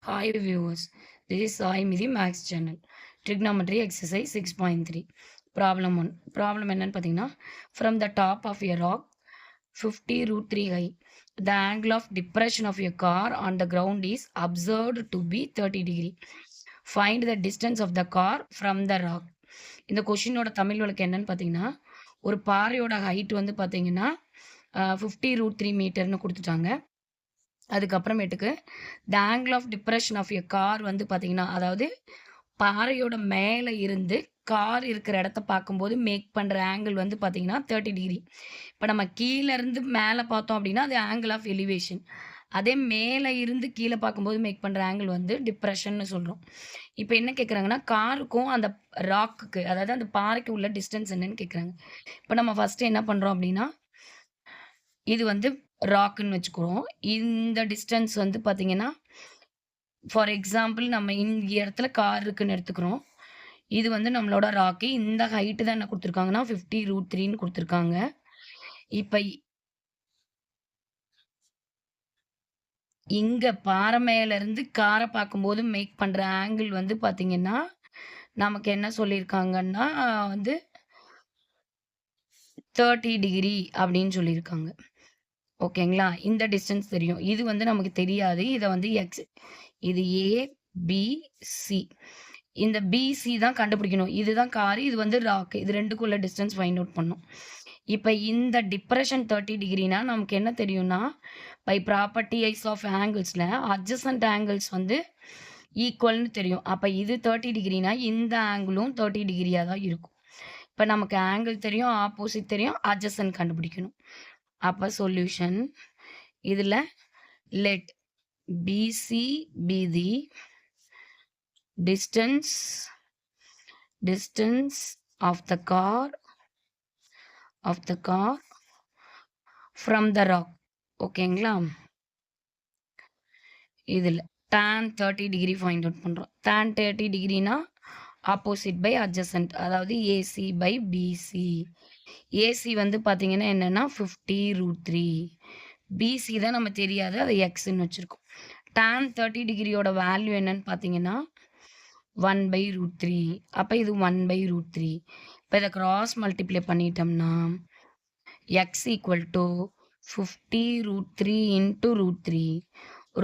Hi viewers, this is Sai Midi Max channel. Trigonometry exercise 6.3. Problem 1. Problem என்னன்னு பார்த்தீங்கன்னா, from the top of a rock 50 root 3 high, the angle of depression of a car on the ground is observed to be 30 degree. Find the distance of the car from the rock. இந்த கொஷினோட தமிழ் வழக்கு என்னன்னு பார்த்தீங்கன்னா, ஒரு பாறையோட height வந்து பார்த்தீங்கன்னா 50 root 3 மீட்டர்னு கொடுத்துட்டாங்க. அதுக்கப்புறமேட்டுக்கு the angle of depression of a car வந்து பார்த்தீங்கன்னா, அதாவது பாறையோட மேலே இருந்து கார் இருக்கிற இடத்த பார்க்கும்போது மேக் பண்ணுற ஆங்கிள் வந்து பார்த்தீங்கன்னா 30 டிகிரி. இப்போ நம்ம கீழேருந்து மேலே பார்த்தோம் அப்படின்னா அது ஆங்கிள் ஆஃப் எலிவேஷன். அதே மேலே இருந்து கீழே பார்க்கும்போது மேக் பண்ணுற ஆங்கிள் வந்து டிப்ரெஷன்னு சொல்கிறோம். இப்போ என்ன கேட்குறாங்கன்னா, காருக்கும் அந்த ராக்குக்கு, அதாவது அந்த பாறைக்கு உள்ள டிஸ்டன்ஸ் என்னன்னு கேட்குறாங்க. இப்போ நம்ம ஃபஸ்ட்டு என்ன பண்ணுறோம் அப்படின்னா, இது வந்து ராக்குன்னு வச்சுக்கிறோம். இந்த டிஸ்டன்ஸ் வந்து பார்த்தீங்கன்னா, ஃபார் எக்ஸாம்பிள் நம்ம இந்த இடத்துல கார் இருக்குன்னு எடுத்துக்கிறோம். இது வந்து நம்மளோட ராக்கு. இந்த ஹைட்டு தான் என்ன குடுத்துருக்காங்கன்னா, 50 ரூட் 3ன்னு குடுத்துருக்காங்க. இப்ப இங்க பாறை மேல இருந்து கார பார்க்கும்போது மேக் பண்ற ஆங்கிள் வந்து பார்த்தீங்கன்னா, நமக்கு என்ன சொல்லியிருக்காங்கன்னா வந்து 30 டிகிரி அப்படின்னு சொல்லியிருக்காங்க. ஓகேங்களா? இந்த டிஸ்டன்ஸ் தெரியும். இது வந்து நமக்கு தெரியாது. இத வந்து இது ஏ, பி, சி. இந்த பிசி தான் கண்டுபிடிக்கணும். இதுதான் காரு, இது வந்து ராக். இது 2க்கும் உள்ள டிஸ்டன்ஸ் ஃபைண்ட் அவுட் பண்ணணும். இப்ப இந்த டிப்ரெஷன் 30 டிகிரினா நமக்கு என்ன தெரியும்னா, பை ப்ராப்பர்ட்டிஸ் ஆஃப் ஆங்கிள்ஸ்ல அட்ஜசன்ட் ஆங்கிள்ஸ் வந்து ஈக்குவல்னு தெரியும். அப்ப இது 30 டிகிரினா இந்த ஆங்கிளும் 30 டிகிரியா தான் இருக்கும். இப்ப நமக்கு ஆங்கிள் தெரியும், ஆப்போசிட் தெரியும், அட்ஜசன்ட் கண்டுபிடிக்கணும். அப்ப சொல்யூஷன் இதுல let BC be the distance of the car from the rock. ஓகேங்களா? இதுல tan 30 டிகிரி ஃபைண்ட் அவுட் பண்றோம். tan 30 டிகிரினா ஆப்போசிட் பை அட்ஜசன்ட், அதாவது AC பை BC. AC வந்து பார்த்தீங்கன்னா என்னன்னா 50 ரூட் 3. BC தான் நம்ம தெரியாது, அது எக்ஸ்ன்னு வச்சிருக்கோம். tan 30 டிகிரியோட வேல்யூ என்னன்னு பார்த்தீங்கன்னா 1/√3. அப்ப இது 1/√3. இப்போ இதை கிராஸ் மல்டிப்ளை பண்ணிட்டோம்னா x = 50 root 3 into root 3.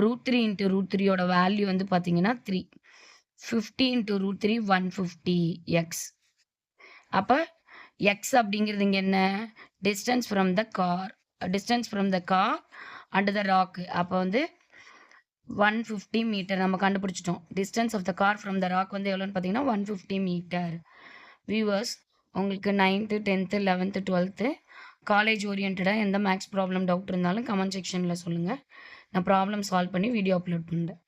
Root 3 into root 3யோட வேல்யூ வந்து பார்த்தீங்கன்னா 3. 50 இன்ட்டு ரூட் 3 150 எக்ஸ். அப்போ எக்ஸ் அப்படிங்கிறது இங்கே என்ன? Distance from the car and the rock. அப்போ வந்து 150 மீட்டர் நம்ம கண்டுபிடிச்சிட்டோம். Distance of the car from the rock வந்து எவ்வளோன்னு பார்த்தீங்கன்னா 150 மீட்டர். வியூவர்ஸ், உங்களுக்கு 9th 10th 11th 12th college ஓரியன்டாக எந்த மேக்ஸ் ப்ராப்ளம் டவுட் இருந்தாலும் கமெண்ட் செக்ஷனில் சொல்லுங்கள். நான் ப்ராப்ளம் சால்வ் பண்ணி வீடியோ அப்லோட் பண்ணுறேன்.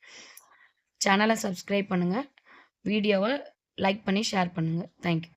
சேனலை சப்ஸ்கிரைப் பண்ணுங்கள், வீடியோவை லைக் பண்ணி ஷேர் பண்ணுங்கள். தேங்க்யூ.